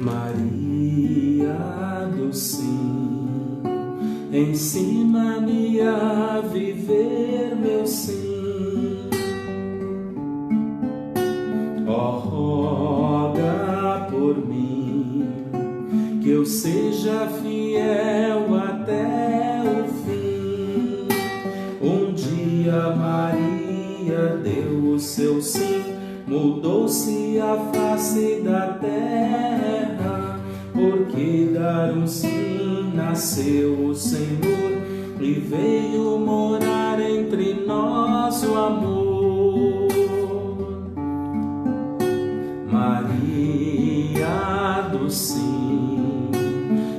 Maria do sim, ensina-me a viver meu sim. Ó, roga por mim, que eu seja fiel até o fim. Um dia Maria deu o seu sim, mudou-se a face da terra, porque dar um sim nasceu o Senhor e veio morar entre nós o amor. Maria do sim,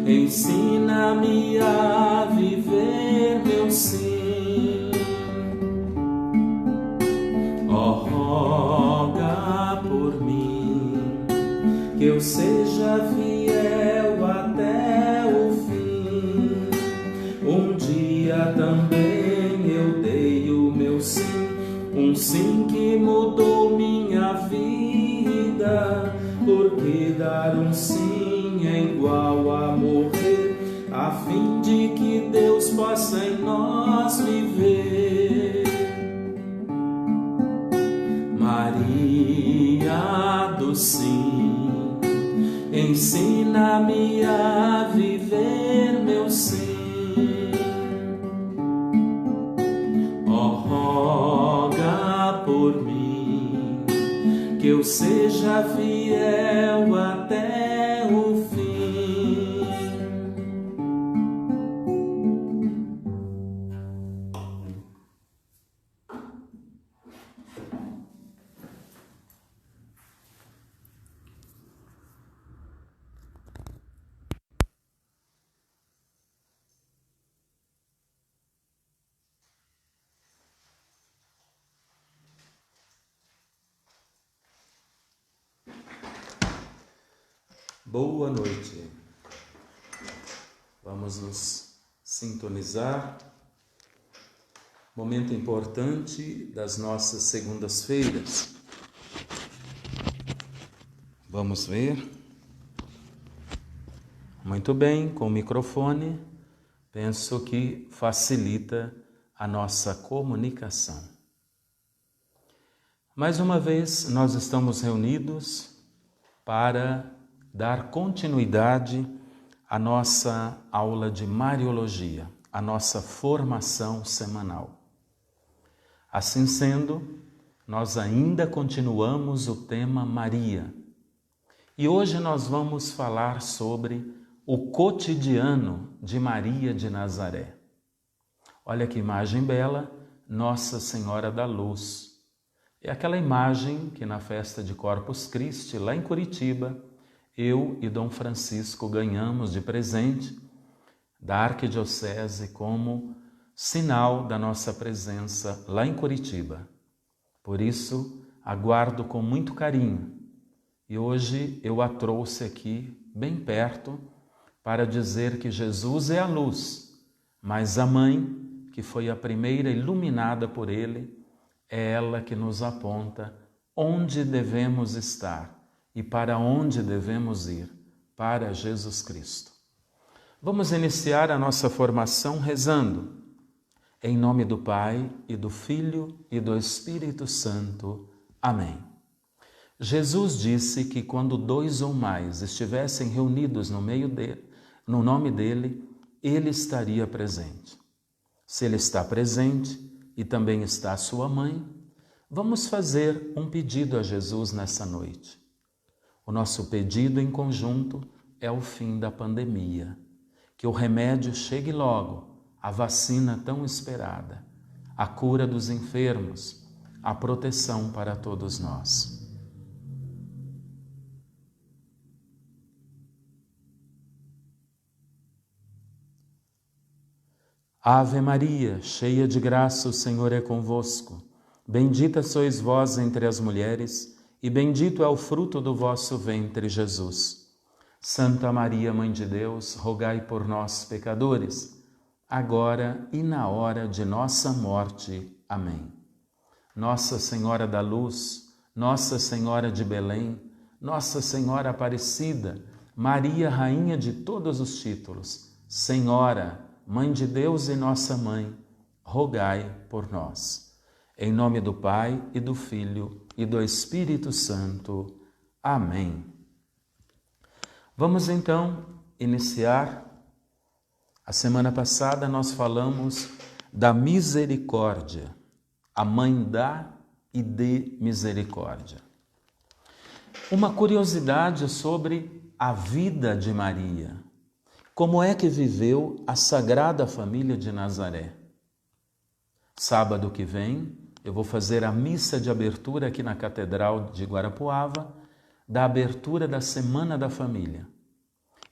ensina-me a viver meu sim. Ó, roga por mim, que eu seja fiel até o fim. Um dia também eu dei o meu sim, um sim que mudou minha vida, porque dar um sim é igual a morrer, a fim de que Deus possa em nós viver. Maria do sim, ensina-me a viver meu sim. Ó, roga por mim, que eu seja fiel até o fim. Boa noite. Vamos nos sintonizar. Momento importante das nossas segundas-feiras. Vamos ver. Muito bem, com o microfone, penso que facilita a nossa comunicação. Mais uma vez, nós estamos reunidos para dar continuidade à nossa aula de Mariologia, à nossa formação semanal. Assim sendo, nós ainda continuamos o tema Maria. E hoje nós vamos falar sobre o cotidiano de Maria de Nazaré. Olha que imagem bela, Nossa Senhora da Luz. É aquela imagem que na festa de Corpus Christi, lá em Curitiba, eu e Dom Francisco ganhamos de presente da Arquidiocese como sinal da nossa presença lá em Curitiba. Por isso, aguardo com muito carinho. E hoje eu a trouxe aqui, bem perto, para dizer que Jesus é a luz, mas a mãe, que foi a primeira iluminada por ele, é ela que nos aponta onde devemos estar e para onde devemos ir, para Jesus Cristo. Vamos iniciar a nossa formação rezando. Em nome do Pai, e do Filho, e do Espírito Santo. Amém. Jesus disse que quando 2 ou mais estivessem reunidos no nome dele, ele estaria presente. Se ele está presente e também está a sua mãe, vamos fazer um pedido a Jesus nessa noite. O nosso pedido em conjunto é o fim da pandemia, que o remédio chegue logo, a vacina tão esperada, a cura dos enfermos, a proteção para todos nós. Ave Maria, cheia de graça, o Senhor é convosco. Bendita sois vós entre as mulheres, e bendito é o fruto do vosso ventre, Jesus. Santa Maria, Mãe de Deus, rogai por nós, pecadores, agora e na hora de nossa morte. Amém. Nossa Senhora da Luz, Nossa Senhora de Belém, Nossa Senhora Aparecida, Maria, Rainha de todos os títulos, Senhora, Mãe de Deus e Nossa Mãe, rogai por nós. Em nome do Pai, e do Filho, e do Espírito Santo. Amém. Vamos então iniciar. A semana passada nós falamos da misericórdia, a mãe dá e de misericórdia. Uma curiosidade sobre a vida de Maria. Como é que viveu a Sagrada Família de Nazaré? Sábado que vem, eu vou fazer a missa de abertura aqui na Catedral de Guarapuava, da abertura da Semana da Família.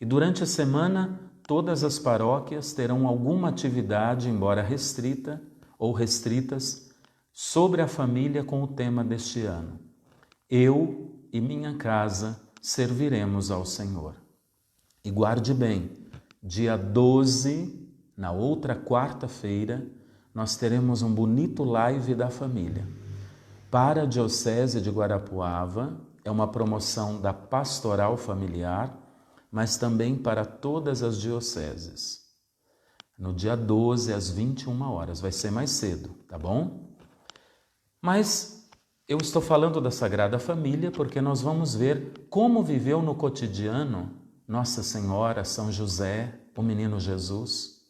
E durante a semana, todas as paróquias terão alguma atividade, embora restrita ou restritas, sobre a família com o tema deste ano. Eu e minha casa serviremos ao Senhor. E guarde bem, dia 12, na outra quarta-feira, nós teremos um bonito live da família. Para a Diocese de Guarapuava, é uma promoção da Pastoral Familiar, mas também para todas as dioceses. No dia 12, às 21 horas, vai ser mais cedo, tá bom? Mas eu estou falando da Sagrada Família porque nós vamos ver como viveu no cotidiano Nossa Senhora, São José, o Menino Jesus.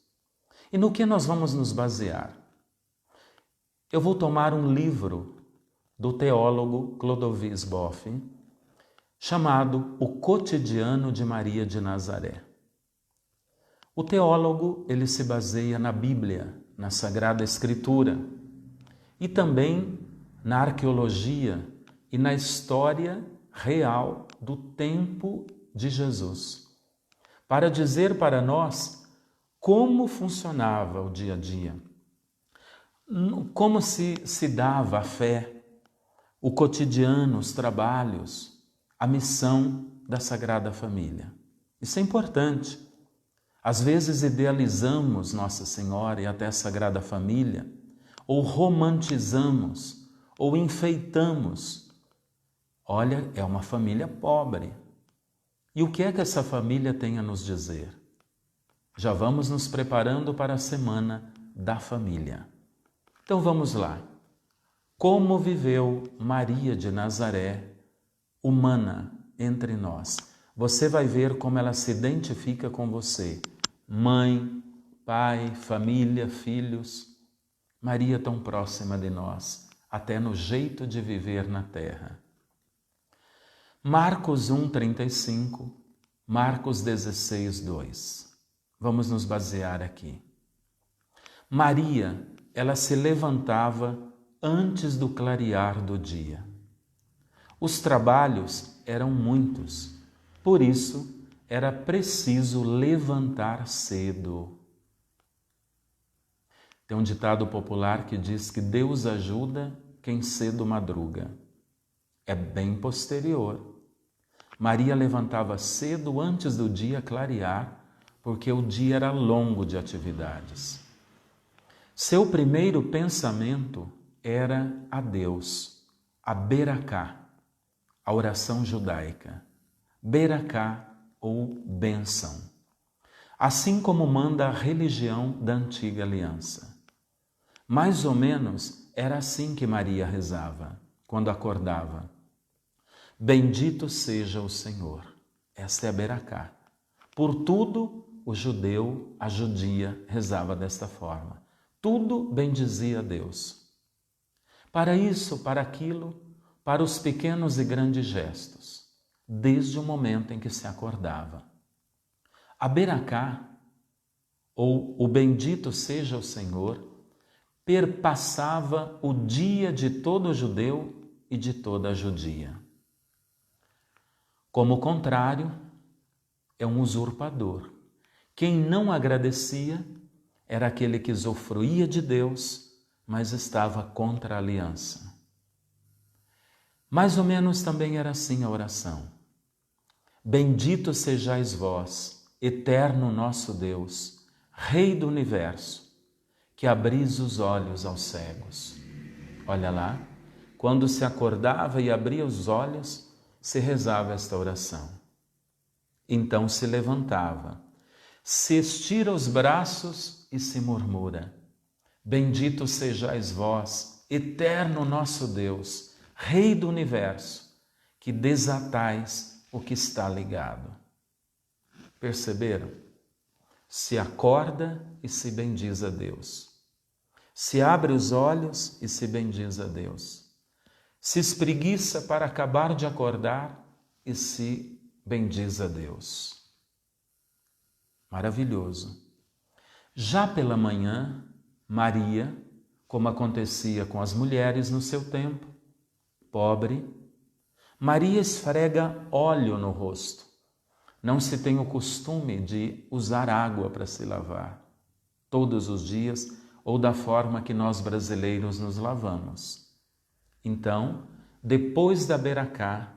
E no que nós vamos nos basear? Eu vou tomar um livro do teólogo Clodovis Boff, chamado O Cotidiano de Maria de Nazaré. O teólogo, ele se baseia na Bíblia, na Sagrada Escritura, e também na arqueologia e na história real do tempo de Jesus, para dizer para nós como funcionava o dia a dia, como se dava a fé, o cotidiano, os trabalhos, a missão da Sagrada Família. Isso é importante. Às vezes idealizamos Nossa Senhora e até a Sagrada Família, ou romantizamos, ou enfeitamos. Olha, é uma família pobre. E o que é que essa família tem a nos dizer? Já vamos nos preparando para a Semana da Família. Então vamos lá. Como viveu Maria de Nazaré, humana entre nós? Você vai ver como ela se identifica com você. Mãe, pai, família, filhos. Maria tão próxima de nós, até no jeito de viver na terra. Marcos 1:35, Marcos 16:2. Vamos nos basear aqui. Maria, ela se levantava antes do clarear do dia. Os trabalhos eram muitos, por isso era preciso levantar cedo. Tem um ditado popular que diz que Deus ajuda quem cedo madruga. É bem posterior. Maria levantava cedo antes do dia clarear, porque o dia era longo de atividades. Seu primeiro pensamento era a Deus, a Beracá, a oração judaica. Beracá ou bênção, assim como manda a religião da antiga aliança. Mais ou menos era assim que Maria rezava quando acordava. Bendito seja o Senhor. Esta é a Beracá. Por tudo o judeu, a judia, rezava desta forma. Tudo bendizia a Deus. Para isso, para aquilo, para os pequenos e grandes gestos, desde o momento em que se acordava. A Beracá, ou o bendito seja o Senhor, perpassava o dia de todo judeu e de toda a judia. Como o contrário, é um usurpador. Quem não agradecia era aquele que usufruía de Deus, mas estava contra a aliança. Mais ou menos também era assim a oração. Bendito sejais vós, eterno nosso Deus, Rei do Universo, que abris os olhos aos cegos. Olha lá, quando se acordava e abria os olhos, se rezava esta oração. Então se levantava, se estira os braços e se murmura: Bendito sejais vós, eterno nosso Deus, Rei do universo, que desatais o que está ligado. Perceberam? Se acorda e se bendiz a Deus. Se abre os olhos e se bendiz a Deus. Se espreguiça para acabar de acordar e se bendiz a Deus. Maravilhoso. Já pela manhã, Maria, como acontecia com as mulheres no seu tempo, pobre, Maria esfrega óleo no rosto. Não se tem o costume de usar água para se lavar todos os dias ou da forma que nós brasileiros nos lavamos. Então, depois da beracá,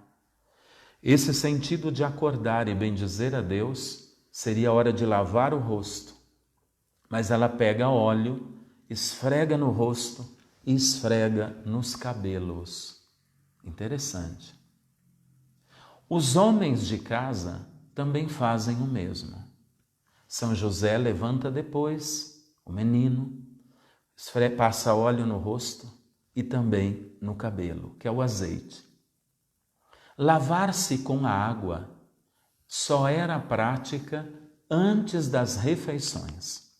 esse sentido de acordar e bendizer a Deus seria a hora de lavar o rosto. Mas ela pega óleo, esfrega no rosto e esfrega nos cabelos. Interessante. Os homens de casa também fazem o mesmo. São José levanta depois o menino, passa óleo no rosto e também no cabelo, que é o azeite. Lavar-se com a água só era prática antes das refeições.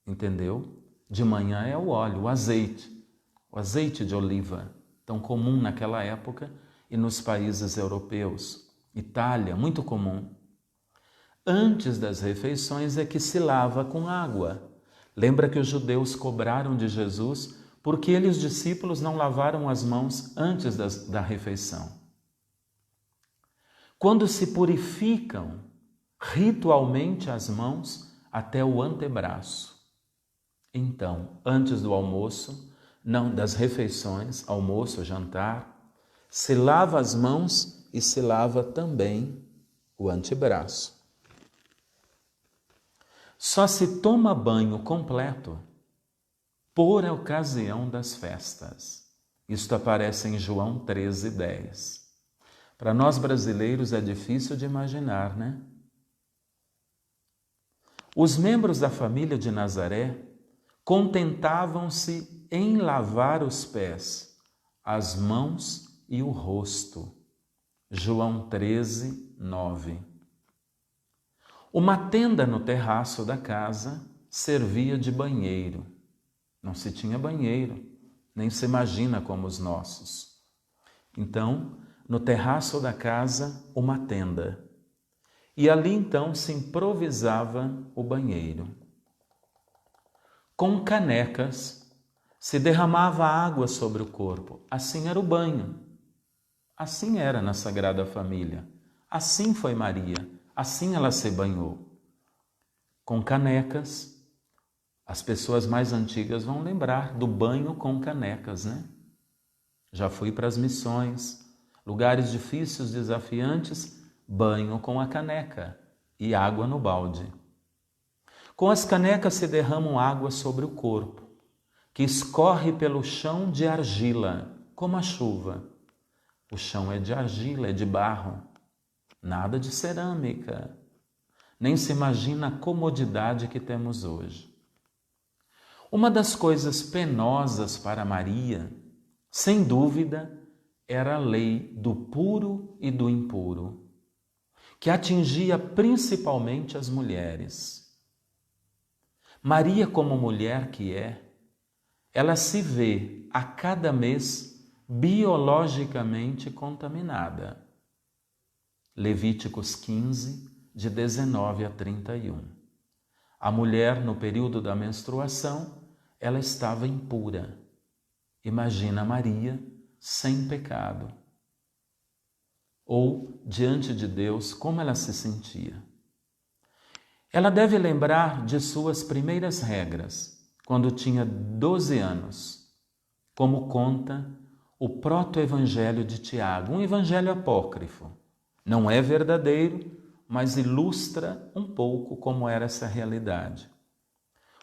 Entendeu? De manhã é o óleo, o azeite de oliva, tão comum naquela época e nos países europeus. Itália, muito comum. Antes das refeições é que se lava com água. Lembra que os judeus cobraram de Jesus porque ele e os discípulos não lavaram as mãos antes da refeição. Quando se purificam ritualmente as mãos até o antebraço. Então, antes do almoço, não das refeições, almoço, jantar, se lava as mãos e se lava também o antebraço. Só se toma banho completo por ocasião das festas. Isto aparece em João 13:10. Para nós brasileiros é difícil de imaginar, né? Os membros da família de Nazaré contentavam-se em lavar os pés, as mãos e o rosto. João 13:9. Uma tenda no terraço da casa servia de banheiro. Não se tinha banheiro, nem se imagina como os nossos. Então, no terraço da casa, uma tenda. E ali então se improvisava o banheiro. Com canecas se derramava água sobre o corpo. Assim era o banho. Assim era na Sagrada Família. Assim foi Maria. Assim ela se banhou. Com canecas. As pessoas mais antigas vão lembrar do banho com canecas, né? Já fui para as missões, lugares difíceis, desafiantes, banho com a caneca e água no balde. Com as canecas se derramam água sobre o corpo, que escorre pelo chão de argila, como a chuva. O chão é de argila, é de barro, nada de cerâmica. Nem se imagina a comodidade que temos hoje. Uma das coisas penosas para Maria, sem dúvida, era a lei do puro e do impuro, que atingia principalmente as mulheres. Maria, como mulher que é, ela se vê a cada mês biologicamente contaminada. Levíticos 15, de 19 a 31. A mulher, no período da menstruação, ela estava impura. Imagina Maria sem pecado. Ou, diante de Deus, como ela se sentia. Ela deve lembrar de suas primeiras regras, quando tinha 12 anos, como conta o proto-evangelho de Tiago, um evangelho apócrifo. Não é verdadeiro, mas ilustra um pouco como era essa realidade.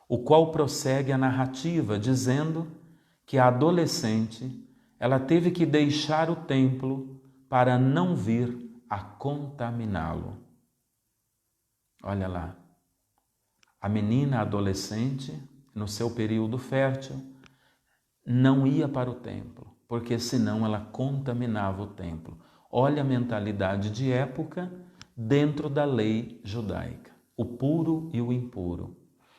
O qual prossegue a narrativa dizendo que a adolescente, ela teve que deixar o templo para não vir a contaminá-lo. Olha lá, a menina adolescente, no seu período fértil, não ia para o templo, porque senão ela contaminava o templo. Olha a mentalidade de época dentro da lei judaica, o puro e o impuro,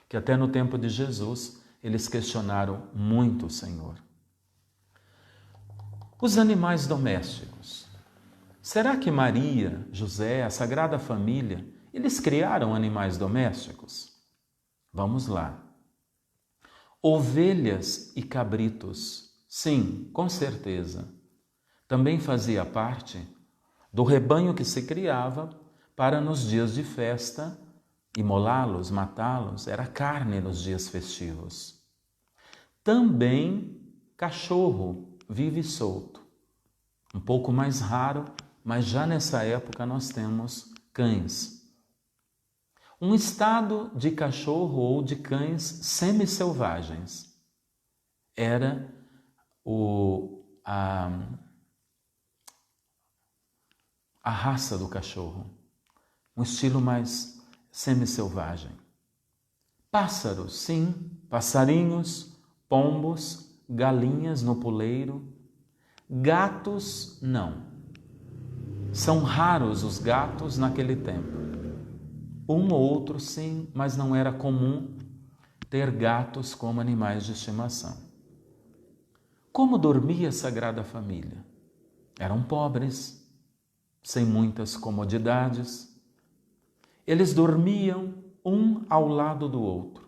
que até no tempo de Jesus eles questionaram muito o Senhor. Os animais domésticos. Será que Maria, José, a Sagrada Família, eles criaram animais domésticos? Vamos lá. Ovelhas e cabritos, sim, com certeza. Também fazia parte do rebanho que se criava para nos dias de festa imolá-los, matá-los, era carne nos dias festivos. Também cachorro vive solto. Um pouco mais raro, mas já nessa época nós temos cães. Um estado de cachorro ou de cães semi-selvagens era a raça do cachorro, um estilo mais semi-selvagem. Pássaros, sim, passarinhos, pombos, galinhas no puleiro. Gatos, não. São raros os gatos naquele tempo. Um ou outro, sim, mas não era comum ter gatos como animais de estimação. Como dormia a Sagrada Família? Eram pobres, sem muitas comodidades. Eles dormiam um ao lado do outro.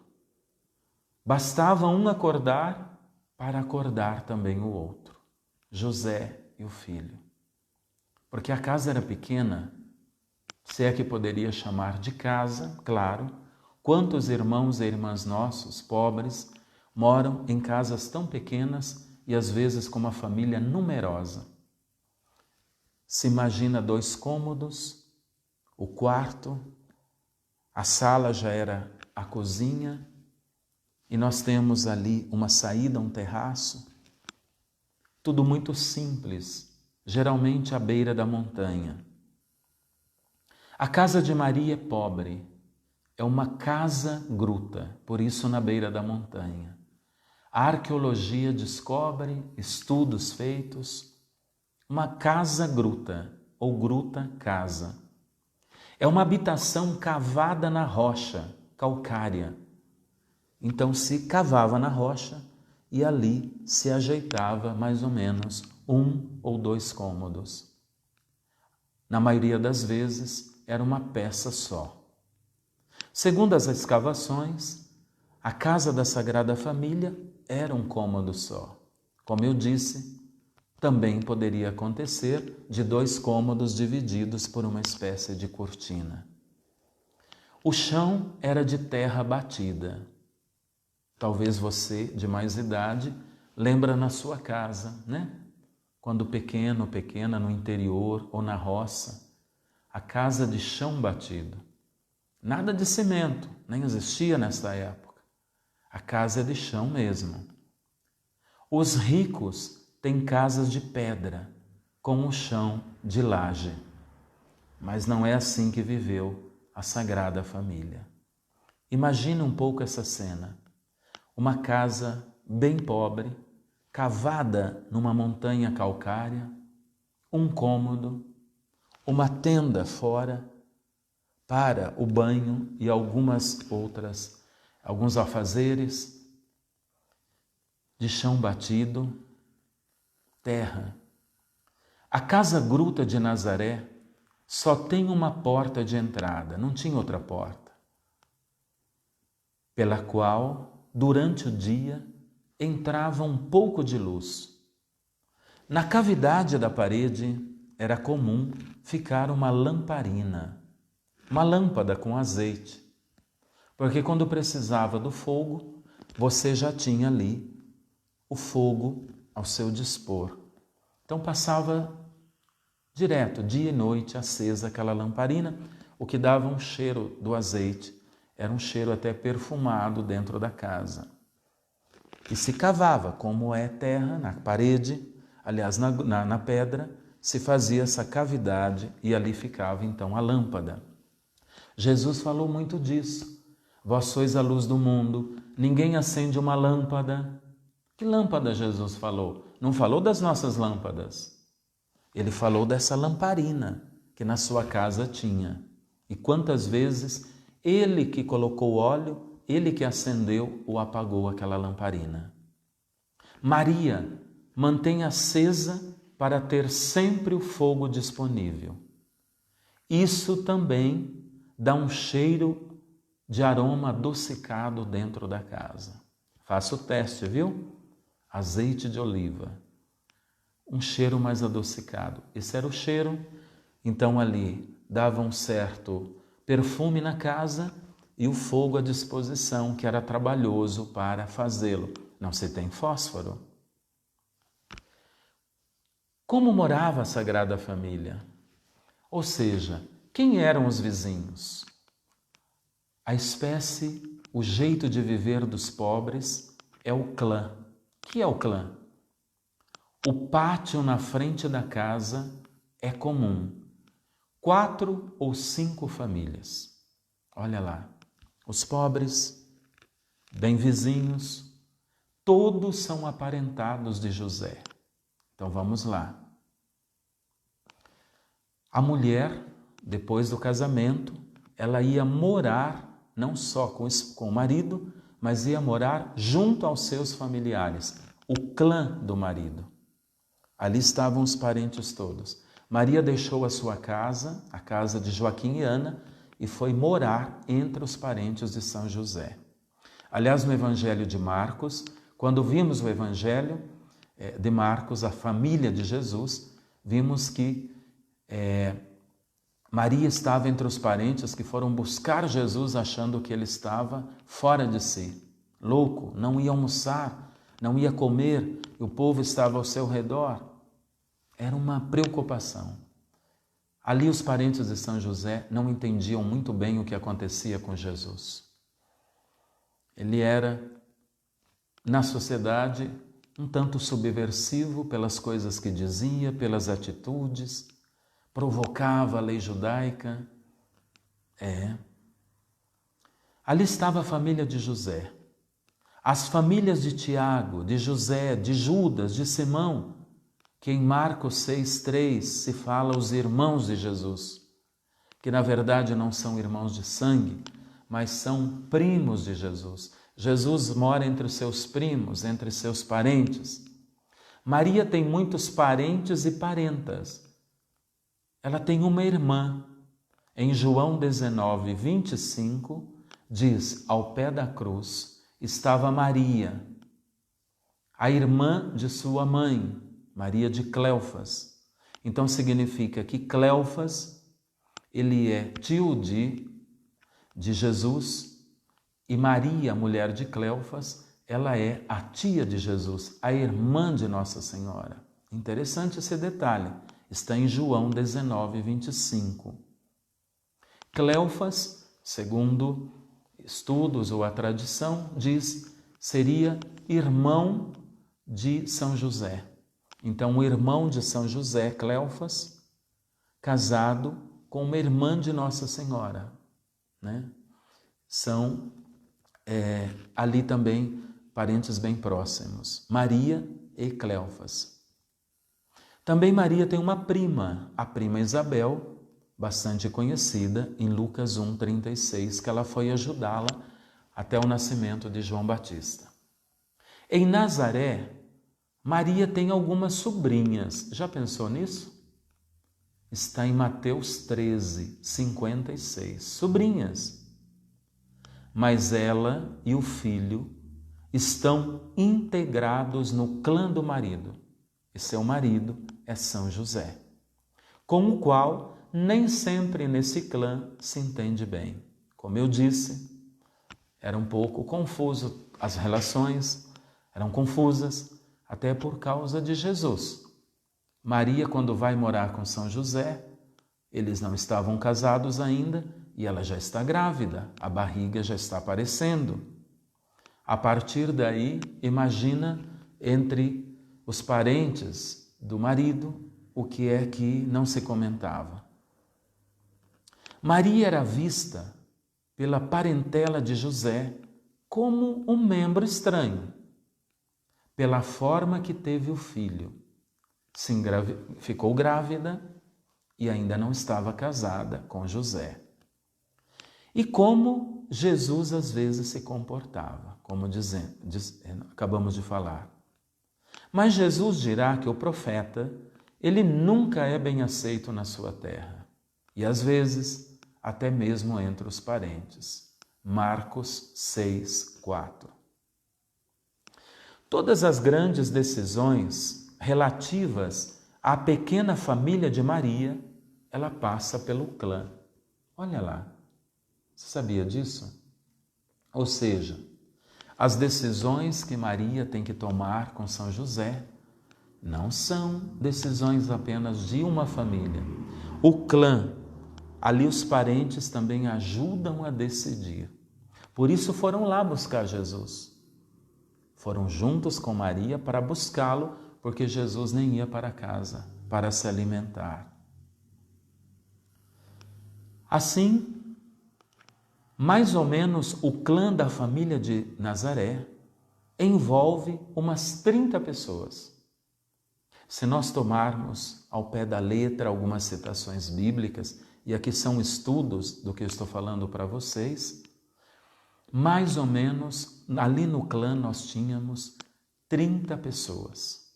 Bastava um acordar para acordar também o outro, José e o filho. Porque a casa era pequena, se é que poderia chamar de casa, claro. Quantos irmãos e irmãs nossos, pobres, moram em casas tão pequenas e às vezes com uma família numerosa. Se imagina 2 cômodos, o quarto, a sala já era a cozinha e nós temos ali uma saída, um terraço. Tudo muito simples, geralmente à beira da montanha. A casa de Maria é pobre, é uma casa-gruta, por isso na beira da montanha. A arqueologia descobre, estudos feitos, uma casa-gruta ou gruta-casa. É uma habitação cavada na rocha, calcária. Então se cavava na rocha e ali se ajeitava mais ou menos 1 ou 2 cômodos. Na maioria das vezes era uma peça só. Segundo as escavações, a casa da Sagrada Família era um cômodo só. Como eu disse, também poderia acontecer de 2 cômodos divididos por uma espécie de cortina. O chão era de terra batida. Talvez você, de mais idade, lembra na sua casa, né? Quando pequeno, pequena, no interior ou na roça, a casa de chão batido. Nada de cimento, nem existia nessa época. A casa é de chão mesmo. Os ricos têm casas de pedra, com o chão de laje. Mas não é assim que viveu a Sagrada Família. Imagine um pouco essa cena. Uma casa bem pobre, cavada numa montanha calcária, um cômodo, uma tenda fora para o banho e alguns afazeres, de chão batido, terra. A casa-gruta de Nazaré só tem uma porta de entrada, não tinha outra porta, pela qual, durante o dia, entrava um pouco de luz. Na cavidade da parede era comum ficar uma lamparina, uma lâmpada com azeite, porque quando precisava do fogo, você já tinha ali o fogo ao seu dispor. Então passava direto, dia e noite, acesa aquela lamparina, o que dava um cheiro do azeite, era um cheiro até perfumado dentro da casa. E se cavava, como é terra, na parede, aliás, na pedra, se fazia essa cavidade e ali ficava então a lâmpada. Jesus falou muito disso. Vós sois a luz do mundo, ninguém acende uma lâmpada. Que lâmpada Jesus falou? Não falou das nossas lâmpadas. Ele falou dessa lamparina que na sua casa tinha. E quantas vezes ele que colocou óleo, ele que acendeu ou apagou aquela lamparina. Maria mantém acesa para ter sempre o fogo disponível. Isso também dá um cheiro de aroma adocicado dentro da casa. Faça o teste, viu? Azeite de oliva. Um cheiro mais adocicado. Esse era o cheiro. Então ali dava um certo perfume na casa e o fogo à disposição, que era trabalhoso para fazê-lo. Não se tem fósforo. Como morava a Sagrada Família? Ou seja, quem eram os vizinhos? A espécie, o jeito de viver dos pobres é o clã. O que é o clã? O pátio na frente da casa é comum. 4 ou 5 famílias. Olha lá, os pobres, bem vizinhos, todos são aparentados de José. Então vamos lá. A mulher, depois do casamento, ela ia morar não só com o marido, mas ia morar junto aos seus familiares, o clã do marido. Ali estavam os parentes todos. Maria deixou a sua casa, a casa de Joaquim e Ana, e foi morar entre os parentes de São José. Aliás, no Evangelho de Marcos, quando vimos o Evangelho de Marcos, a família de Jesus, vimos que Maria estava entre os parentes que foram buscar Jesus achando que ele estava fora de si, louco, não ia almoçar, não ia comer, e o povo estava ao seu redor. Era uma preocupação. Ali os parentes de São José não entendiam muito bem o que acontecia com Jesus. Ele era, na sociedade, um tanto subversivo pelas coisas que dizia, pelas atitudes, provocava a lei judaica. Ali estava a família de José. As famílias de Tiago, de José, de Judas, de Simão, que em Marcos 6,3 se fala os irmãos de Jesus, que na verdade não são irmãos de sangue, mas são primos de Jesus. Jesus mora entre os seus primos, entre seus parentes. Maria tem muitos parentes e parentas. Ela tem uma irmã. Em João 19:25, diz, ao pé da cruz estava Maria, a irmã de sua mãe, Maria de Cleofas. Então significa que Cleofas, ele é tio de Jesus, e Maria, mulher de Cleofas, ela é a tia de Jesus, a irmã de Nossa Senhora. Interessante esse detalhe, está em João 19:25. Cleofas, segundo estudos ou a tradição, diz, seria irmão de São José. Então, o irmão de São José, Cleofas, casado com uma irmã de Nossa Senhora, né? São ali também parentes bem próximos, Maria e Cleofas. Também Maria tem uma prima, a prima Isabel, bastante conhecida, em Lucas 1:36, que ela foi ajudá-la até o nascimento de João Batista. Em Nazaré, Maria tem algumas sobrinhas. Já pensou nisso? Está em Mateus 13:56. Sobrinhas. Mas ela e o filho estão integrados no clã do marido. E seu marido é São José, com o qual nem sempre nesse clã se entende bem. Como eu disse, era um pouco confuso, as relações eram confusas, até por causa de Jesus. Maria, quando vai morar com São José, eles não estavam casados ainda e ela já está grávida, a barriga já está aparecendo. A partir daí, imagina entre os parentes do marido o que é que não se comentava. Maria era vista pela parentela de José como um membro estranho, pela forma que teve o filho. Ficou grávida e ainda não estava casada com José. E como Jesus às vezes se comportava, como acabamos de falar. Mas Jesus dirá que o profeta, ele nunca é bem aceito na sua terra. E às vezes, até mesmo entre os parentes. Marcos 6:4. Todas as grandes decisões relativas à pequena família de Maria, ela passa pelo clã. Olha lá, você sabia disso? Ou seja, as decisões que Maria tem que tomar com São José não são decisões apenas de uma família. O clã, ali os parentes também ajudam a decidir. Por isso foram lá buscar Jesus. Foram juntos com Maria para buscá-lo, porque Jesus nem ia para casa para se alimentar. Assim, mais ou menos o clã da família de Nazaré envolve umas 30 pessoas. Se nós tomarmos ao pé da letra algumas citações bíblicas, e aqui são estudos do que eu estou falando para vocês, mais ou menos ali no clã nós tínhamos 30 pessoas.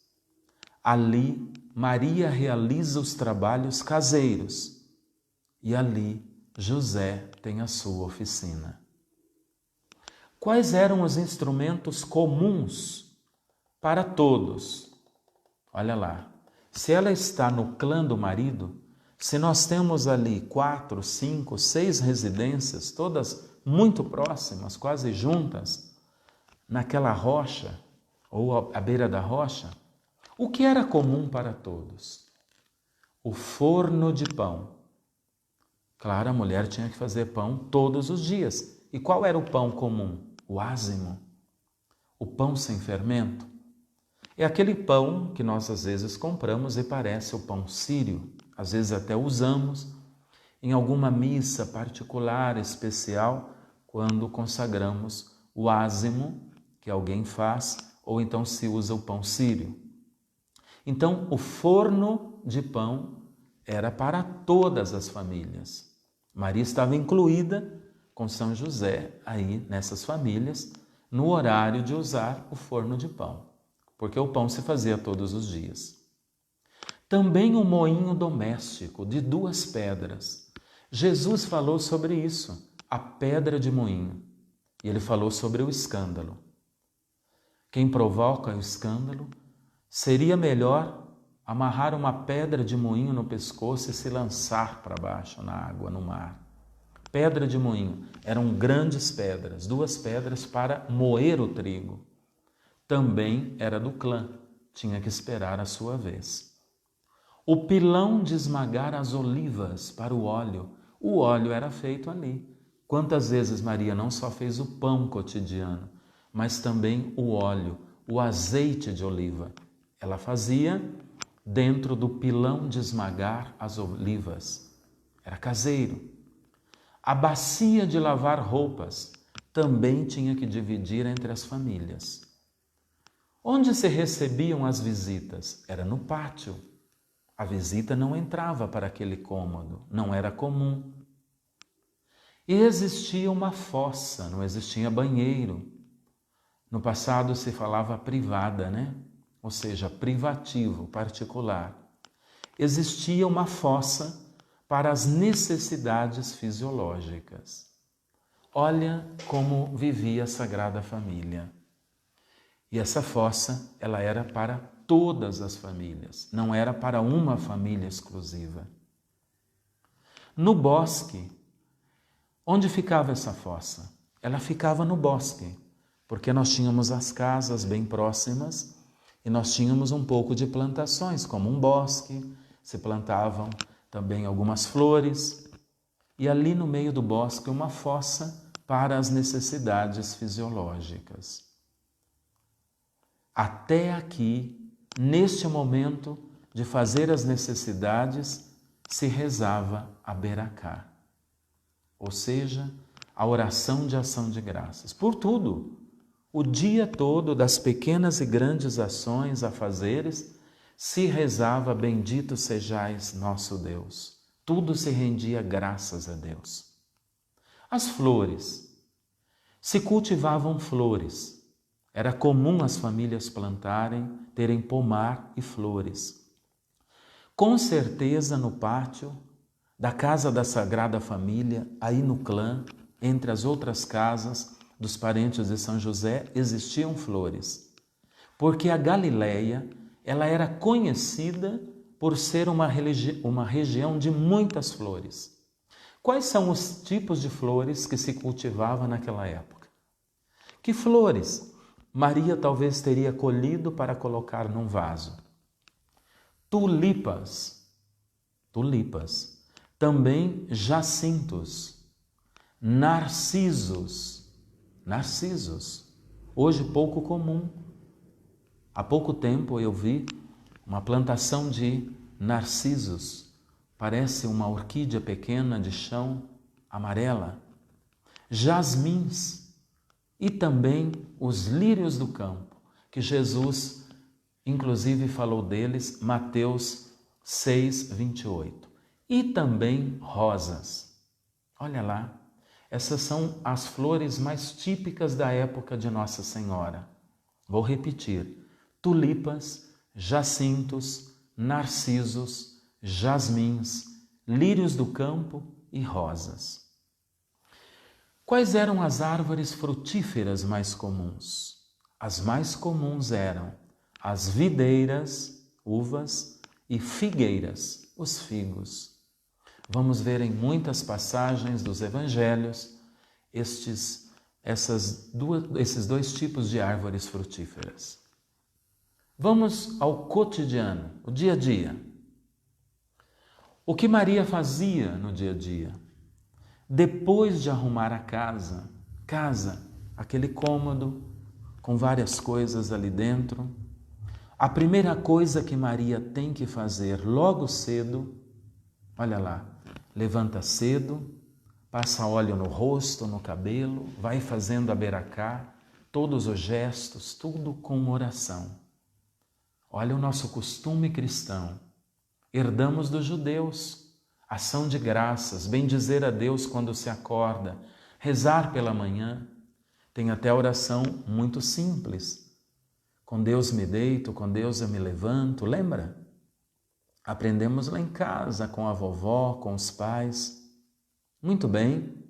Ali Maria realiza os trabalhos caseiros e ali José tem a sua oficina. Quais eram os instrumentos comuns para todos? Olha lá, se ela está no clã do marido, se nós temos ali 4, 5, 6 residências, todas muito próximas, quase juntas, naquela rocha ou à beira da rocha, o que era comum para todos? O forno de pão. Claro, a mulher tinha que fazer pão todos os dias. E qual era o pão comum? O ázimo, o pão sem fermento. É aquele pão que nós às vezes compramos e parece o pão sírio, às vezes até usamos em alguma missa particular, especial, quando consagramos o ázimo que alguém faz, ou então se usa o pão sírio. Então, o forno de pão era para todas as famílias. Maria estava incluída com São José aí nessas famílias, no horário de usar o forno de pão, porque o pão se fazia todos os dias. Também o moinho doméstico de 2 pedras. Jesus falou sobre isso, a pedra de moinho, e ele falou sobre o escândalo. Quem provoca o escândalo, seria melhor amarrar uma pedra de moinho no pescoço e se lançar para baixo na água, no mar. Pedra de moinho, eram grandes pedras, 2 pedras para moer o trigo. Também era do clã, tinha que esperar a sua vez. O pilão de esmagar as olivas para o óleo era feito ali. Quantas vezes Maria não só fez o pão cotidiano, mas também o óleo, o azeite de oliva. Ela fazia dentro do pilão de esmagar as olivas. Era caseiro. A bacia de lavar roupas também tinha que dividir entre as famílias. Onde se recebiam as visitas? Era no pátio. A visita não entrava para aquele cômodo, não era comum. E existia uma fossa, não existia banheiro. No passado se falava privada, né? Ou seja, privativo, particular. Existia uma fossa para as necessidades fisiológicas. Olha como vivia a Sagrada Família. E essa fossa, ela era para todas as famílias, não era para uma família exclusiva. No bosque, onde ficava essa fossa? Ela ficava no bosque, porque nós tínhamos as casas bem próximas e nós tínhamos um pouco de plantações, como um bosque, se plantavam também algumas flores, e ali no meio do bosque uma fossa para as necessidades fisiológicas. Até aqui, neste momento de fazer as necessidades, se rezava a Beracá. ou seja, a oração de ação de graças. Por tudo, o dia todo das pequenas e grandes ações, afazeres, se rezava bendito sejais nosso Deus. Tudo se rendia graças a Deus. As flores. Se cultivavam flores. Era comum as famílias plantarem, terem pomar e flores. Com certeza no pátio da casa da Sagrada Família, aí no clã, entre as outras casas dos parentes de São José, existiam flores. Porque a Galileia, ela era conhecida por ser uma região de muitas flores. Quais são os tipos de flores que se cultivavam naquela época? Que flores Maria talvez teria colhido para colocar num vaso? Tulipas. Também jacintos. Narcisos. Hoje pouco comum. Há pouco tempo eu vi uma plantação de narcisos. Parece uma orquídea pequena de chão amarela. Jasmins e também os lírios do campo, que Jesus inclusive falou deles, Mateus 6, 28. E também rosas. Olha lá, essas são as flores mais típicas da época de Nossa Senhora. Vou repetir: tulipas, jacintos, narcisos, jasmins, lírios do campo e rosas. Quais eram as árvores frutíferas mais comuns? As mais comuns eram as videiras, uvas, e figueiras, os figos. Vamos ver em muitas passagens dos evangelhos esses dois tipos de árvores frutíferas. Vamos ao cotidiano, o dia a dia. O que Maria fazia no dia a dia? Depois de arrumar a casa, aquele cômodo com várias coisas ali dentro, a primeira coisa que Maria tem que fazer logo cedo, olha lá, levanta cedo, passa óleo no rosto, no cabelo, vai fazendo a beracá, todos os gestos, tudo com oração. Olha o nosso costume cristão, herdamos dos judeus, ação de graças, bendizer a Deus quando se acorda, rezar pela manhã, tem até oração muito simples. Com Deus me deito, com Deus eu me levanto, lembra? Aprendemos lá em casa, com a vovó, com os pais. Muito bem.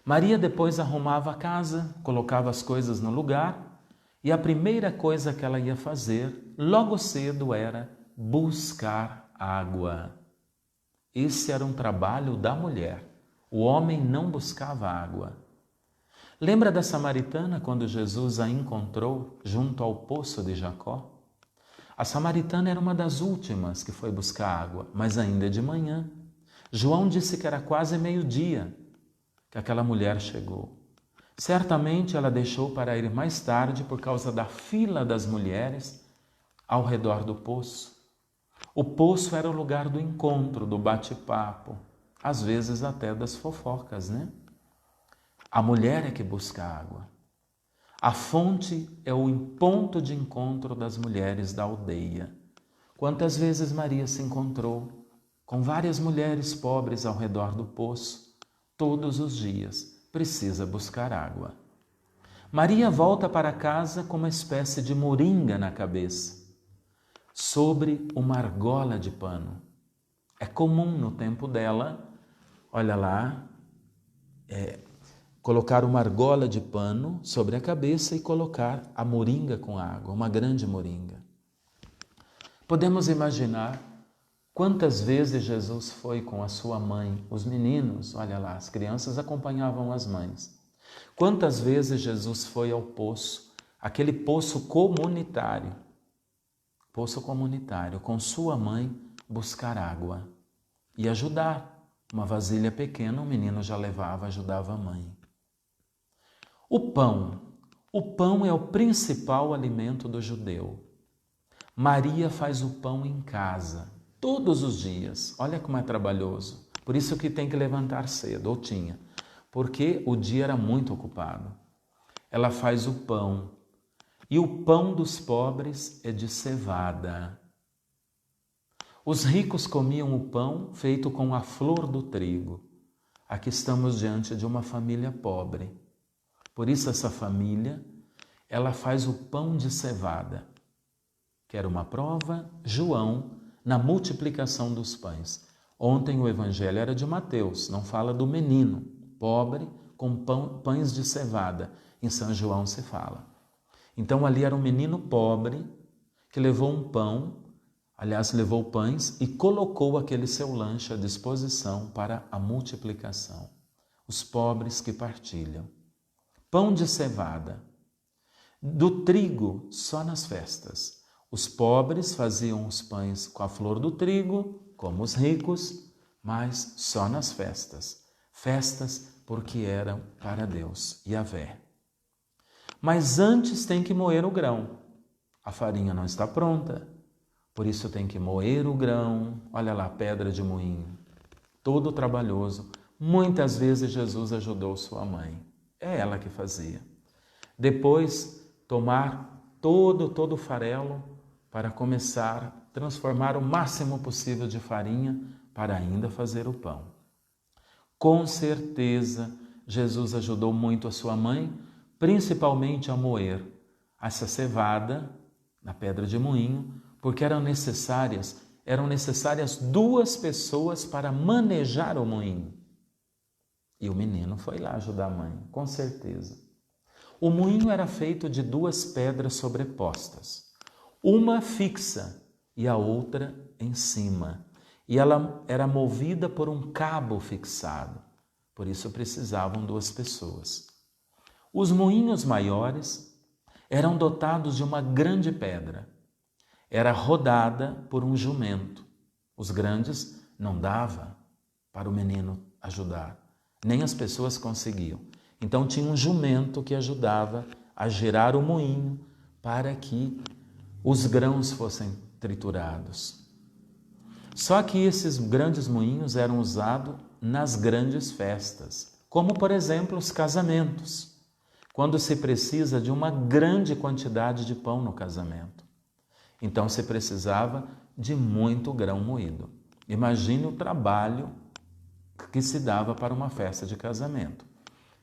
Maria depois arrumava a casa, colocava as coisas no lugar e a primeira coisa que ela ia fazer, logo cedo, era buscar água. Esse era um trabalho da mulher. O homem não buscava água. Lembra da samaritana quando Jesus a encontrou junto ao poço de Jacó? A samaritana era uma das últimas que foi buscar água, mas ainda de manhã. João disse que era quase meio-dia que aquela mulher chegou. Certamente ela deixou para ir mais tarde por causa da fila das mulheres ao redor do poço. O poço era o lugar do encontro, do bate-papo, às vezes até das fofocas, né? A mulher é que busca água. A fonte é o ponto de encontro das mulheres da aldeia. Quantas vezes Maria se encontrou com várias mulheres pobres ao redor do poço? Todos os dias precisa buscar água. Maria volta para casa com uma espécie de moringa na cabeça, sobre uma argola de pano. É comum no tempo dela, olha lá, colocar uma argola de pano sobre a cabeça e colocar a moringa com água, uma grande moringa. Podemos imaginar quantas vezes Jesus foi com a sua mãe, os meninos, olha lá, as crianças acompanhavam as mães. Quantas vezes Jesus foi ao poço, aquele poço comunitário, com sua mãe buscar água e ajudar. Uma vasilha pequena, o menino já levava, ajudava a mãe. O pão é o principal alimento do judeu. Maria faz o pão em casa, todos os dias. Olha como é trabalhoso. Por isso que tem que levantar cedo, ou tinha. porque o dia era muito ocupado. Ela faz o pão, e o pão dos pobres é de cevada. Os ricos comiam o pão feito com a flor do trigo. Aqui estamos diante de uma família pobre. Por isso essa família, ela faz o pão de cevada. Quer uma prova? João, na multiplicação dos pães. Ontem o evangelho era de Mateus, não fala do menino pobre com pães de cevada. Em São João se fala. Então ali era um menino pobre que levou um pão, aliás, levou pães e colocou aquele seu lanche à disposição para a multiplicação. Os pobres que partilham. Pão de cevada. Do trigo só nas festas. Os pobres faziam os pães com a flor do trigo, como os ricos, mas só nas festas. Festas porque eram para Deus, Yahvé. Mas antes tem que moer o grão. A farinha não está pronta, por isso tem que moer o grão. Olha lá, pedra de moinho, todo trabalhoso. Muitas vezes Jesus ajudou sua mãe, é ela que fazia. Depois, tomar todo o farelo para começar a transformar o máximo possível de farinha para ainda fazer o pão. Com certeza, Jesus ajudou muito a sua mãe, principalmente a moer essa cevada na pedra de moinho, porque eram necessárias 2 pessoas para manejar o moinho. E o menino foi lá ajudar a mãe, com certeza. O moinho era feito de 2 pedras sobrepostas, uma fixa e a outra em cima. E ela era movida por um cabo fixado, por isso precisavam 2 pessoas. Os moinhos maiores eram dotados de uma grande pedra. Era rodada por um jumento. Os grandes não dava para o menino ajudar, nem as pessoas conseguiam. Então tinha um jumento que ajudava a girar o moinho para que os grãos fossem triturados. Só que esses grandes moinhos eram usados nas grandes festas, como por exemplo os casamentos, quando se precisa de uma grande quantidade de pão no casamento. Então se precisava de muito grão moído. Imagine o trabalho que se dava para uma festa de casamento.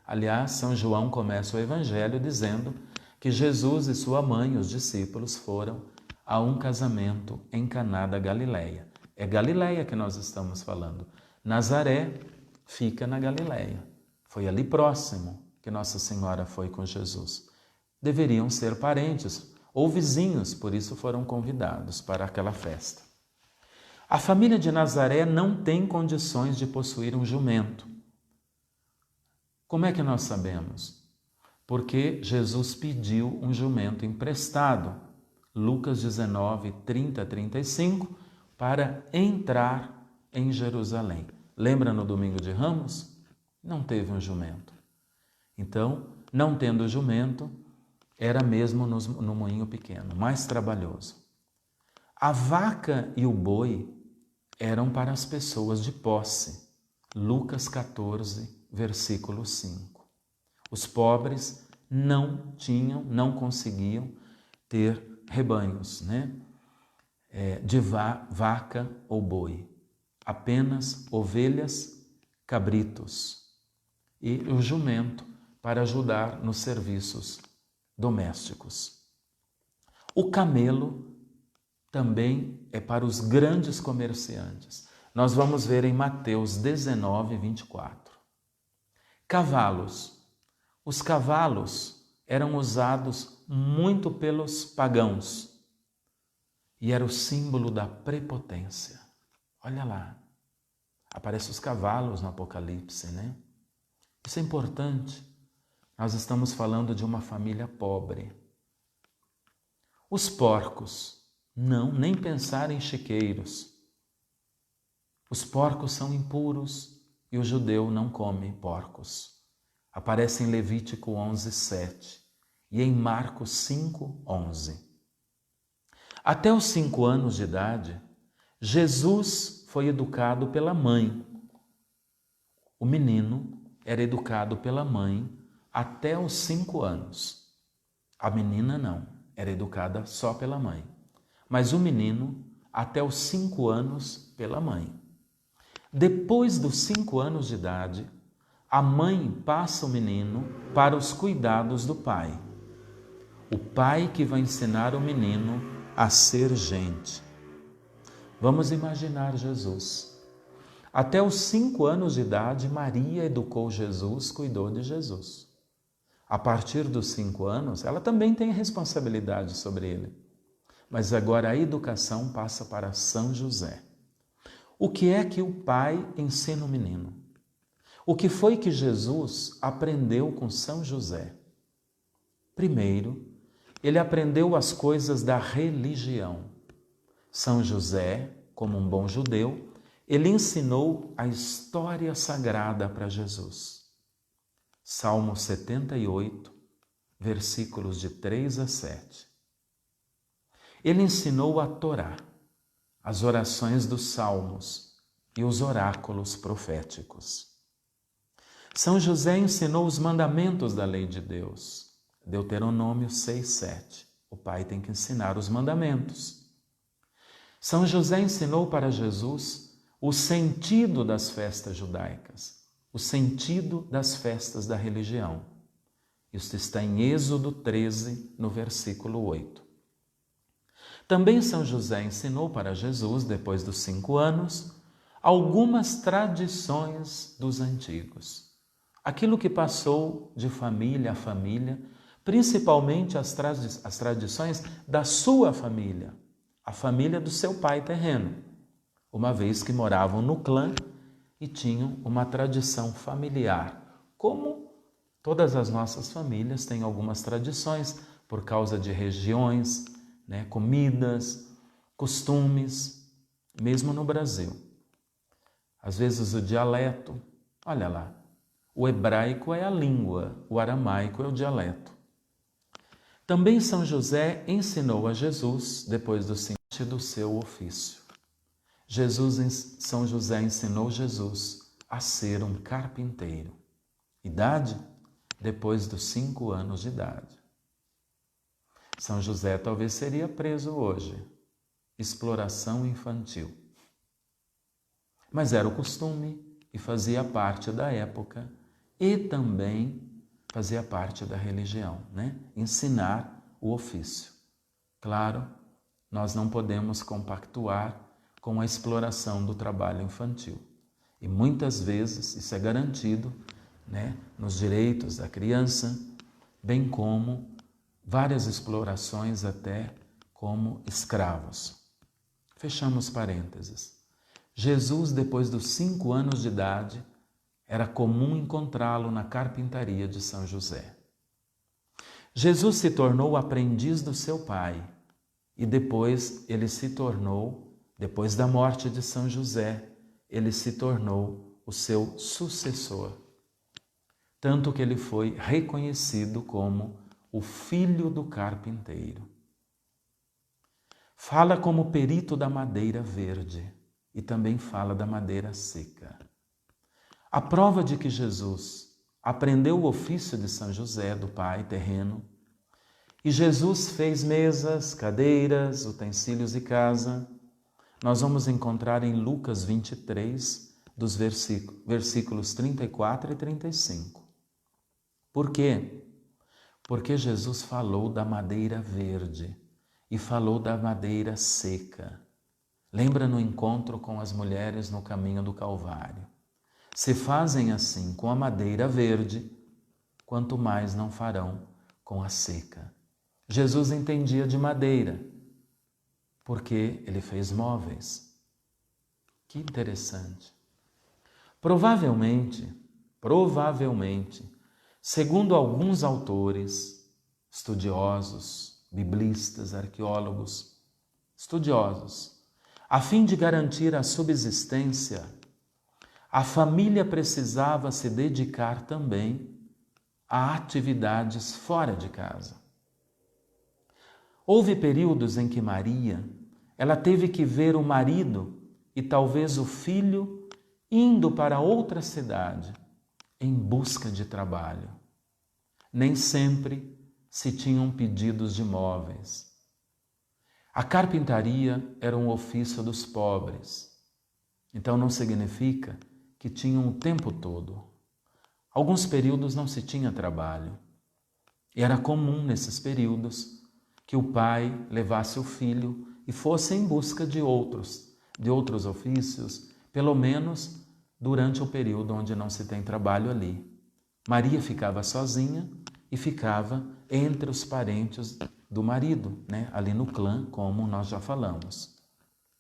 Aliás, São João começa o evangelho dizendo que Jesus e sua mãe, os discípulos, foram a um casamento em Caná da Galileia. É Galileia que nós estamos falando. Nazaré fica na Galileia. Foi ali próximo que Nossa Senhora foi com Jesus. Deveriam ser parentes ou vizinhos, por isso foram convidados para aquela festa. A família de Nazaré não tem condições de possuir um jumento. Como é que nós sabemos? Porque Jesus pediu um jumento emprestado, Lucas 19, 30 a 35, para entrar em Jerusalém. Lembra no domingo de Ramos? Não teve um jumento. Então, não tendo jumento, era mesmo no moinho pequeno, mais trabalhoso. A vaca e o boi eram para as pessoas de posse. Lucas 14, versículo 5. Os pobres não conseguiam ter rebanhos, de vaca ou boi. Apenas ovelhas, cabritos e o jumento para ajudar nos serviços domésticos. O camelo também é para os grandes comerciantes. Nós vamos ver em Mateus 19, 24. Cavalos. Os cavalos eram usados muito pelos pagãos e era o símbolo da prepotência. Olha lá, aparecem os cavalos no Apocalipse, Isso é importante. Nós estamos falando de uma família pobre. Os porcos, não, nem pensar em chiqueiros. Os porcos são impuros e o judeu não come porcos. Aparece em Levítico 11, 7 e em Marcos 5, 11. Até os 5 anos de idade, Jesus foi educado pela mãe. O menino era educado pela mãe até os 5 anos. A menina não, era educada só pela mãe. Mas o menino, até os 5 anos, pela mãe. Depois dos 5 anos de idade, a mãe passa o menino para os cuidados do pai. O pai que vai ensinar o menino a ser gente. Vamos imaginar Jesus. Até os 5 anos de idade, Maria educou Jesus, cuidou de Jesus. A partir dos 5 anos, ela também tem responsabilidade sobre ele. Mas agora a educação passa para São José. O que é que o pai ensina o menino? O que foi que Jesus aprendeu com São José? Primeiro, ele aprendeu as coisas da religião. São José, como um bom judeu, ele ensinou a história sagrada para Jesus. Salmo 78, versículos de 3 a 7. Ele ensinou a Torá, as orações dos salmos e os oráculos proféticos. São José ensinou os mandamentos da lei de Deus. Deuteronômio 6:7. O pai tem que ensinar os mandamentos. São José ensinou para Jesus o sentido das festas judaicas, o sentido das festas da religião. Isso está em Êxodo 13, no versículo 8. Também São José ensinou para Jesus, depois dos 5 anos, algumas tradições dos antigos. Aquilo que passou de família a família, principalmente as tradições da sua família, a família do seu pai terreno, uma vez que moravam no clã e tinham uma tradição familiar. Como todas as nossas famílias têm algumas tradições por causa de regiões, comidas, costumes, mesmo no Brasil. Às vezes o dialeto, olha lá, o hebraico é a língua, o aramaico é o dialeto. Também São José ensinou a Jesus, depois do sentido do seu ofício. São José ensinou Jesus a ser um carpinteiro. Idade? Depois dos 5 anos de idade. São José talvez seria preso hoje. Exploração infantil. Mas era o costume e fazia parte da época e também fazia parte da religião, Ensinar o ofício. Claro, nós não podemos compactuar com a exploração do trabalho infantil. E muitas vezes isso é garantido, nos direitos da criança, bem como várias explorações até como escravos. Fechamos parênteses. Jesus, depois dos 5 anos de idade, era comum encontrá-lo na carpintaria de São José. Jesus se tornou aprendiz do seu pai e depois depois da morte de São José, ele se tornou o seu sucessor. Tanto que ele foi reconhecido como o filho do carpinteiro. Fala como perito da madeira verde e também fala da madeira seca. A prova de que Jesus aprendeu o ofício de São José, do pai terreno, e Jesus fez mesas, cadeiras, utensílios de casa, nós vamos encontrar em Lucas 23, dos versículos 34 e 35. Por quê? Porque Jesus falou da madeira verde e falou da madeira seca. Lembra no encontro com as mulheres no caminho do Calvário? Se fazem assim com a madeira verde, quanto mais não farão com a seca. Jesus entendia de madeira, porque ele fez móveis. Que interessante. Provavelmente, segundo alguns autores, estudiosos, biblistas, arqueólogos, estudiosos, a fim de garantir a subsistência, a família precisava se dedicar também a atividades fora de casa. Houve períodos em que Maria, ela teve que ver o marido e talvez o filho indo para outra cidade, em busca de trabalho. Nem sempre se tinham pedidos de móveis. A carpintaria era um ofício dos pobres, então não significa que tinham o tempo todo. Alguns períodos não se tinha trabalho. Era comum nesses períodos que o pai levasse o filho e fosse em busca de outros ofícios, pelo menos durante o período onde não se tem trabalho ali. Maria ficava sozinha e ficava entre os parentes do marido, ali no clã, como nós já falamos.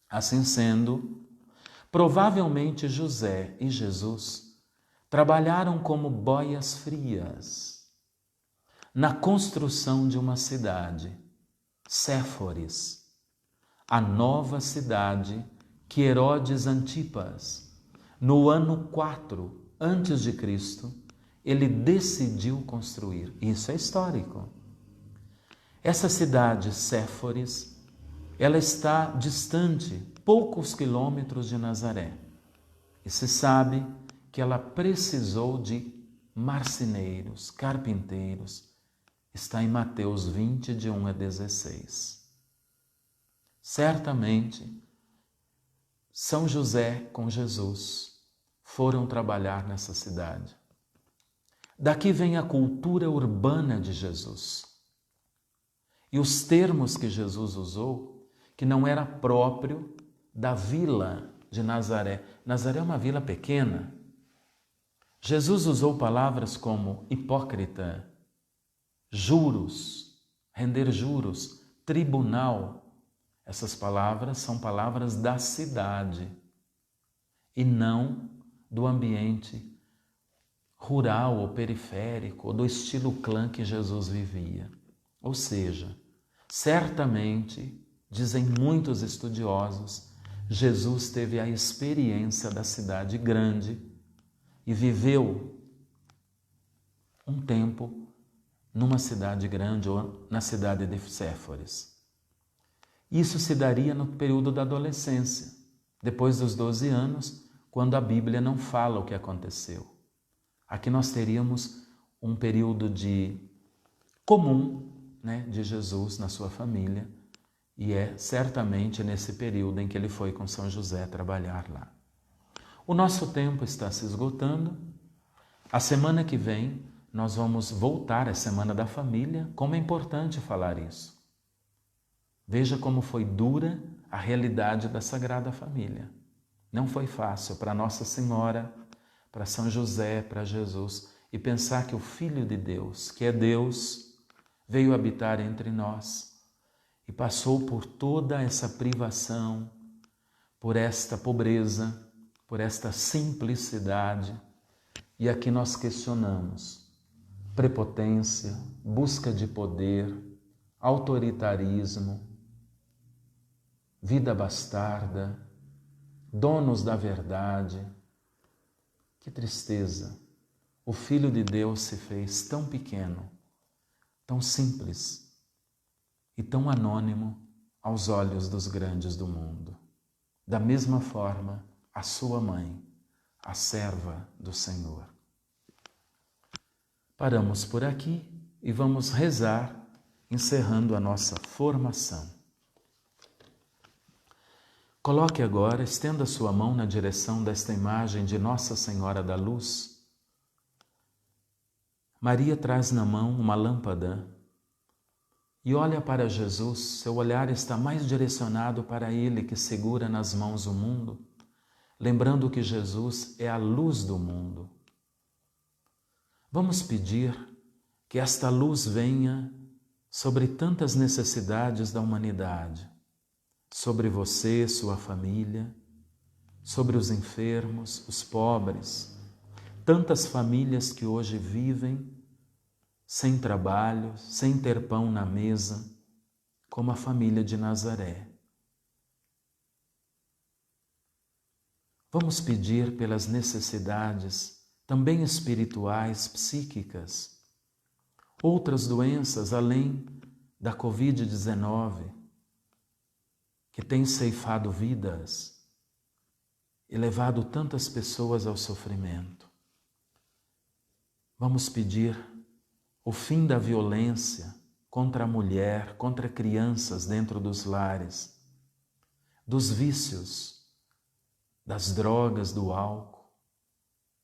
Assim sendo, provavelmente José e Jesus trabalharam como boias frias na construção de uma cidade, Séforis, a nova cidade que Herodes Antipas, no ano 4 a.C., ele decidiu construir. Isso é histórico. Essa cidade, Séforis, ela está distante poucos quilômetros de Nazaré. E se sabe que ela precisou de marceneiros, carpinteiros. Está em Mateus 20, de 1 a 16. Certamente, São José com Jesus foram trabalhar nessa cidade. Daqui vem a cultura urbana de Jesus. E os termos que Jesus usou, que não era próprio da vila de Nazaré. Nazaré é uma vila pequena. Jesus usou palavras como hipócrita, juros, render juros, tribunal. Essas palavras são palavras da cidade e não do ambiente rural ou periférico, ou do estilo clã que Jesus vivia. Ou seja, certamente, dizem muitos estudiosos, Jesus teve a experiência da cidade grande e viveu um tempo numa cidade grande ou na cidade de Séforis. Isso se daria no período da adolescência, depois dos 12 anos, quando a Bíblia não fala o que aconteceu. Aqui nós teríamos um período comum, de Jesus na sua família, e é certamente nesse período em que ele foi com São José trabalhar lá. O nosso tempo está se esgotando. A semana que vem nós vamos voltar à Semana da Família. Como é importante falar isso. Veja como foi dura a realidade da Sagrada Família. Não foi fácil para Nossa Senhora, para São José, para Jesus, e pensar que o Filho de Deus, que é Deus, veio habitar entre nós e passou por toda essa privação, por esta pobreza, por esta simplicidade. E aqui nós questionamos prepotência, busca de poder, autoritarismo, vida bastarda, donos da verdade. Que tristeza! O Filho de Deus se fez tão pequeno, tão simples e tão anônimo aos olhos dos grandes do mundo. Da mesma forma, a sua mãe, a serva do Senhor. Paramos por aqui e vamos rezar, encerrando a nossa formação. Coloque agora, estenda sua mão na direção desta imagem de Nossa Senhora da Luz. Maria traz na mão uma lâmpada e olha para Jesus. Seu olhar está mais direcionado para Ele que segura nas mãos o mundo, lembrando que Jesus é a luz do mundo. Vamos pedir que esta luz venha sobre tantas necessidades da humanidade, sobre você, sua família, sobre os enfermos, os pobres, tantas famílias que hoje vivem sem trabalho, sem ter pão na mesa, como a família de Nazaré. Vamos pedir pelas necessidades também espirituais, psíquicas, outras doenças além da Covid-19, que tem ceifado vidas e levado tantas pessoas ao sofrimento. Vamos pedir o fim da violência contra a mulher, contra crianças dentro dos lares, dos vícios, das drogas, do álcool,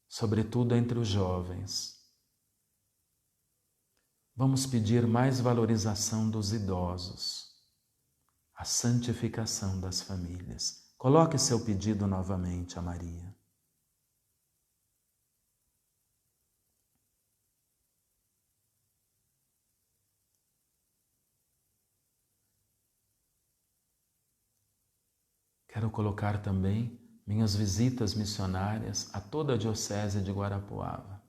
sobretudo entre os jovens. Vamos pedir mais valorização dos idosos, a santificação das famílias. Coloque seu pedido novamente a Maria. Quero colocar também minhas visitas missionárias a toda a Diocese de Guarapuava.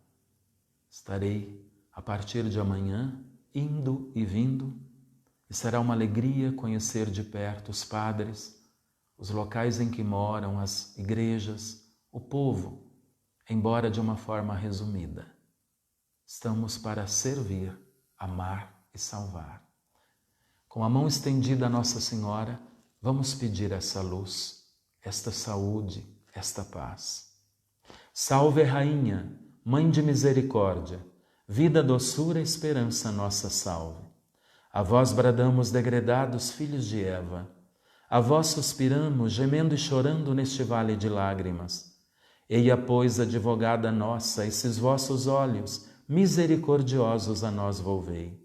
Estarei, a partir de amanhã, indo e vindo, e será uma alegria conhecer de perto os padres, os locais em que moram, as igrejas, o povo, embora de uma forma resumida. Estamos para servir, amar e salvar. Com a mão estendida a Nossa Senhora, vamos pedir essa luz, esta saúde, esta paz. Salve, Rainha, Mãe de Misericórdia, vida, doçura, esperança, nossa salve. A vós bradamos, degredados filhos de Eva, a vós suspiramos, gemendo e chorando neste vale de lágrimas. Eia, pois, advogada nossa, esses vossos olhos misericordiosos a nós volvei.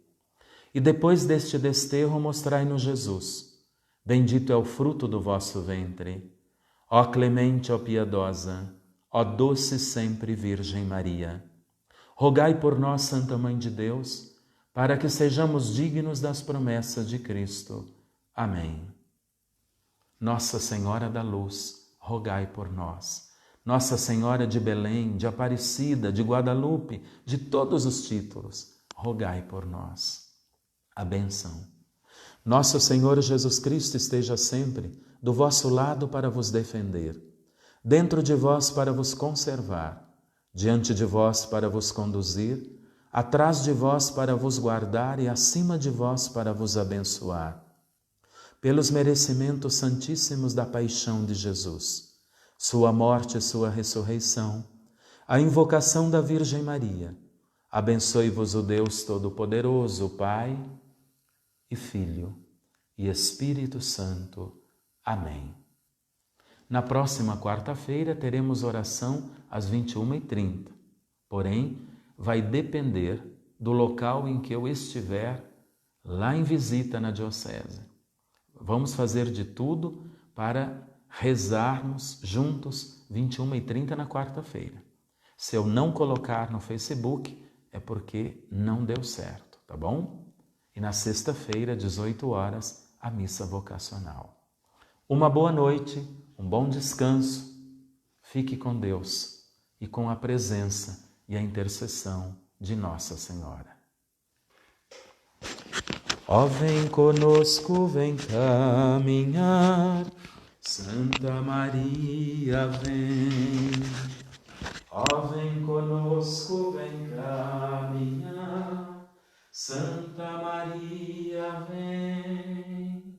E depois deste desterro mostrai-nos Jesus. Bendito é o fruto do vosso ventre. Ó clemente, ó piedosa, ó doce sempre Virgem Maria. Rogai por nós, Santa Mãe de Deus, para que sejamos dignos das promessas de Cristo. Amém. Nossa Senhora da Luz, rogai por nós. Nossa Senhora de Belém, de Aparecida, de Guadalupe, de todos os títulos, rogai por nós. A bênção. Nosso Senhor Jesus Cristo esteja sempre do vosso lado para vos defender, dentro de vós para vos conservar, diante de vós para vos conduzir, atrás de vós para vos guardar e acima de vós para vos abençoar. Pelos merecimentos santíssimos da paixão de Jesus, sua morte e sua ressurreição, a invocação da Virgem Maria, abençoe-vos o Deus Todo-Poderoso, Pai e Filho e Espírito Santo. Amém. Na próxima quarta-feira teremos oração às 21h30, porém vai depender do local em que eu estiver lá em visita na Diocese. Vamos fazer de tudo para rezarmos juntos 21h30 na quarta-feira. Se eu não colocar no Facebook é porque não deu certo, tá bom? E na sexta-feira, 18 horas, a missa vocacional. Uma boa noite, um bom descanso. Fique com Deus e com a presença e a intercessão de Nossa Senhora. Ó, vem conosco, vem caminhar, Santa Maria, vem. Ó, vem conosco, vem caminhar, Santa Maria, vem.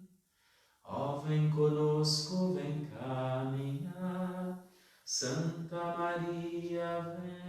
Ó, vem conosco, vem caminhar, Santa Maria, vem.